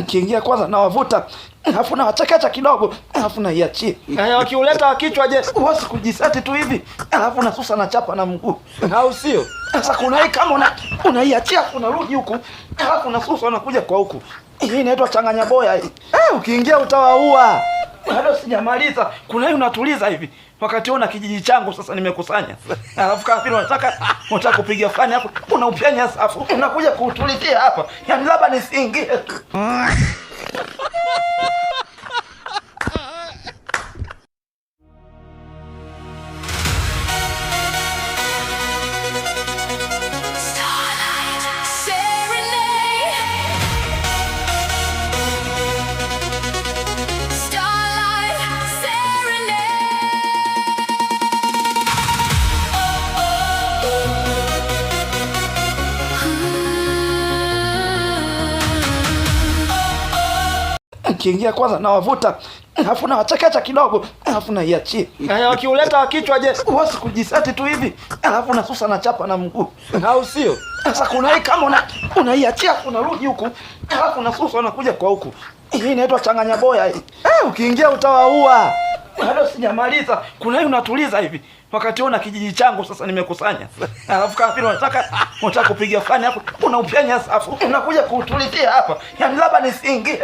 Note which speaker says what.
Speaker 1: Kiingia kwanza na wavuta, alafu na wachekecha kidogo, alafu na iachie.
Speaker 2: Wakiuleta wa kichwa je?
Speaker 1: Uwezi kujiseti tu hivi, alafu na susa na chapa na mguu.
Speaker 2: Au sio?
Speaker 1: Sasa kuna hii kama unaiachia unarudi huku, alafu na susa unakuja kwa huku. Hii inaitwa changanya boya hii.
Speaker 2: Ukiingia utawaua.
Speaker 1: Bado sijamaliza. Kuna hii unatuliza hivi. Wakati una kijiji changu sasa nimekusanya. Alafu kama vile unataka kupiga fani hapo, unaupenya safu. Unakuja kutulizia hapa. Yaani labda nisiingie. Kiingia kwanza na wavuta, alafu na wachekecha kidogo, alafu na iachie.
Speaker 2: Wakiuleta wa kichwa je?
Speaker 1: Uwezi kujiseti tu hivi, alafu na susa na chapa na mguu.
Speaker 2: Au sio?
Speaker 1: Sasa kuna hii kama unaiachia unarudi huku, alafu na susa unakuja kwa huku. Hii inaitwa changanya boya hii.
Speaker 2: Ukiingia utawaua.
Speaker 1: Bado sijamaliza. Kuna hii unatuliza hivi. Wakati una kijiji changu sasa nimekusanya. Alafu kama vile unataka kupiga fani hapo, unaupenya safu. Unakuja kutulizia hapa. Yaani labda nisiingie.